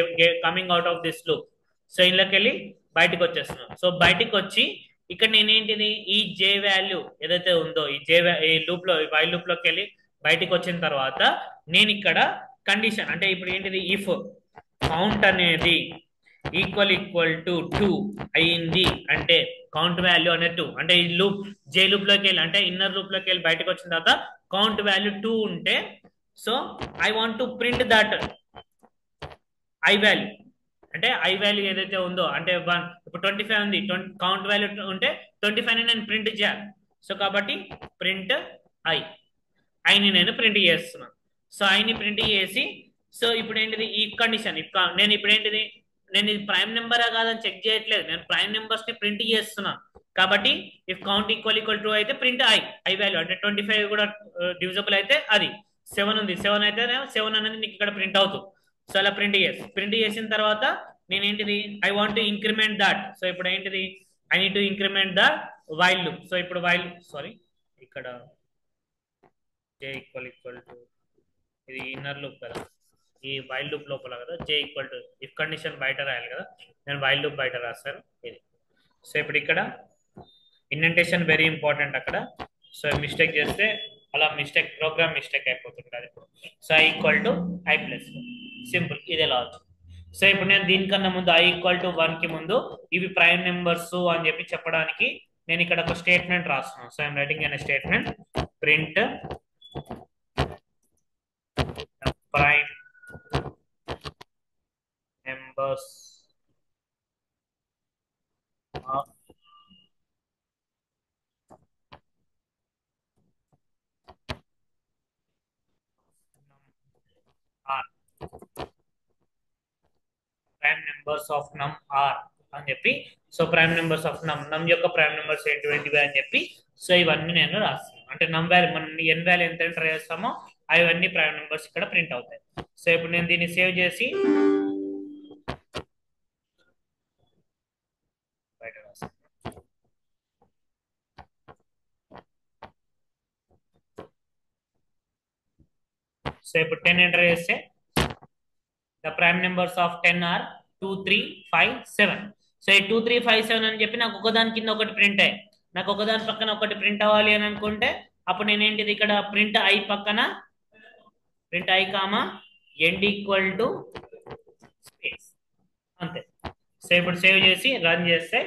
coming out of this loop. So ఇంట్లోకి వెళ్ళి బయటికి వచ్చేస్తున్నాను. సో బయటికి వచ్చి ఇక్కడ నేనేంటిది ఈ జే వాల్యూ ఏదైతే ఉందో ఈ లూప్ లో, ఈ వైల్ లూప్ లోకి వెళ్ళి బయటికి వచ్చిన తర్వాత నేను ఇక్కడ కండిషన్ అంటే ఇప్పుడు ఏంటిది, ఇఫ్ కౌంట్ అనేది ఈక్వల్ టు 2 అయింది అంటే కౌంట్ వాల్యూ అనేది 2 అంటే ఈ లూప్ జే లూప్ లోకి వెళ్ళి అంటే ఇన్నర్ లూప్ లోకి వెళ్ళి బయటకు వచ్చిన తర్వాత కౌంట్ వాల్యూ 2 ఉంటే so I want to print that I value. అంటే ఐ వాల్యూ ఏదైతే ఉందో అంటే 1 ఇప్పుడు 25 ఉంది, కౌంట్ వాల్యూ ఉంటే 25 ని నేను ప్రింట్ చేయాలి. సో కాబట్టి ప్రింట్ ఐ, ఐని నేను ప్రింట్ చేస్తున్నాను. సో ఐని ప్రింట్ చేసి సో ఇప్పుడు ఏంటిది ఈ కండిషన్ నేను ఇప్పుడు ఏంటిది, నేను ఇది ప్రైమ్ నెంబరా కాదని చెక్ చేయట్లేదు, నేను ప్రైమ్ నెంబర్స్ ని ప్రింట్ చేస్తున్నాను. కాబట్టి ఇఫ్ కౌంట్ ఈక్వల్ టు అయితే ప్రింట్ ఐ వాల్యూ అంటే 25 కూడా డివిజబుల్ అయితే అది 7 ఉంది, 7 అయితే 7 అనేది నీకు ఇక్కడ ప్రింట్ అవుతుంది. సో అలా ప్రింట్ చేసిన తర్వాత నేనేంటిది I want to increment that. So ఇప్పుడు ఏంటిది I need to increment the while loop. So ఇప్పుడు వైల్ సారీ ఇక్కడ జే ఈక్వల్ టు ఇది ఇన్నర్ లూప్ కదా, ఈ వైల్ లూప్ లోపల కదా J equal to if condition బయట రాయాలి కదా, నేను వైల్ లూప్ బయట రాస్తాను ఇది. సో ఇప్పుడు ఇక్కడ ఇండెంటేషన్ వెరీ ఇంపార్టెంట్ అక్కడ. సో మిస్టేక్ చేస్తే అలా ప్రోగ్రామ్ మిస్టేక్ అయిపోతుంది అది. So I equal to I plus simple, ఇదే లాజిక్. సో ఇప్పుడు నేను దీనికన్నా ముందు ఐ ఈక్వల్ టు 1 కి ముందు ఇవి ప్రైమ్ నెంబర్స్ అని చెప్పి చెప్పడానికి నేను ఇక్కడ ఒక స్టేట్మెంట్ రాస్తున్నాను. సో ఐఎమ్ రైటింగ్ అనే statement print prime numbers of r, prime numbers of num r అని చెప్పి. సో ప్రైమ్ నెంబర్స్ ఆఫ్ నమ్ యొక్క ప్రైమ్ నెంబర్స్ ఏంటివి అని చెప్పి సో ఇవన్నీ నేను రాస్తాను. అంటే నమ్ వాల్యూ మనం ఎన్ వాల్యూ ఎంత ఎంటర్ చేస్తామో అవన్నీ ప్రైమ్ నెంబర్స్ ఇక్కడ ప్రింట్ అవుతాయి. సో ఇప్పుడు నేను దీన్ని సేవ్ చేసి బయట రాస్తాను. సో ఇప్పుడు 10 ఎంటర్ చేస్తే the prime numbers of 10 are 2 3 5 7. So ఈ 2 3 5 7 అని చెప్పి నాకు ఒకదాని కింద ఒకటి ప్రింట్ అయ్యి, నాకు ఒకదాని పక్కన ఒకటి ప్రింట్ అవ్వాలి అని అనుకుంటే అప్పుడు నేనేంటిది ఇక్కడ ప్రింట్ ఐ పక్కన print I comma end equal to space అంతే. సో ఇప్పుడు సేవ్ చేసి రన్ చేస్తే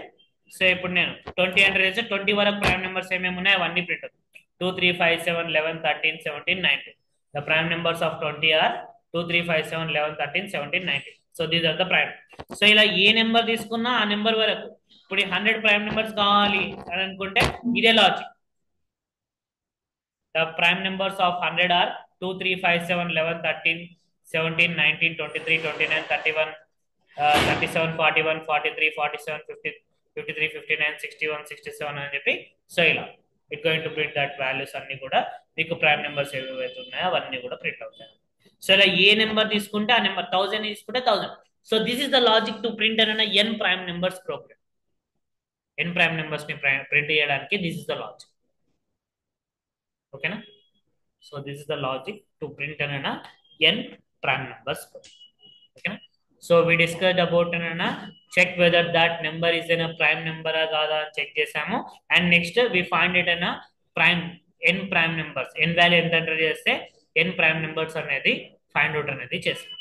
సో ఇప్పుడు నేను 20 ఎంటర్ చేస్తే 20 వరకు ప్రైమ్ నెంబర్స్ ఏమేమి ఉన్నాయో అవన్నీ ప్రింట్ అవుతాయి. 2 3 5 7 11 13 17 19. The prime numbers of 20 are 2 3 5 7 11 13 17 19. So these are the prime. So ఇలా ఏ నెంబర్ తీసుకున్నా ఆ నెంబర్ వరకు ఇప్పుడు 100 ప్రైమ్ నెంబర్స్ కావాలి అని అనుకుంటే ఇదే logic. The prime numbers of 100 are 2 3 5 7 11 13 17 19 23 29 31 37 41 43 47 50 53 59 61 67 అని చెప్పి. సో ఇలా it going to print that values అన్ని కూడా మీకు ప్రైమ్ నెంబర్స్ ఏవైతే ఉన్నాయో అవన్నీ కూడా ప్రింట్ అవుతాయి. సో ఇలా ఏ నెంబర్ తీసుకుంటే ఆ నెంబర్ 1000 తీసుకుంటే 1000. So this is the logic to print అనే n prime numbers program. N prime numbers ని ప్రింట్ చేయడానికి దిస్ ఇస్ ద లాజిక్. ఓకేనా? So this is the logic to print అన్న ఎన్ ప్రైమ్ నెంబర్స్. ఓకేనా? So we discussed about అన్న check whether that number is an prime number కాదా అని చెక్ చేసాము. And next we find it అన్న prime n prime numbers, n value ఎంత enter చేస్తే ఎన్ ప్రైమ్ నెంబర్స్ అనేది ఫైండ్ అవుట్ అనేది చేస్తాం.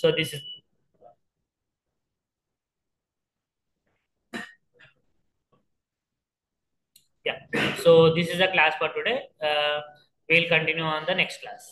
So this is yeah. So this is the class for today. We'll continue on the next class.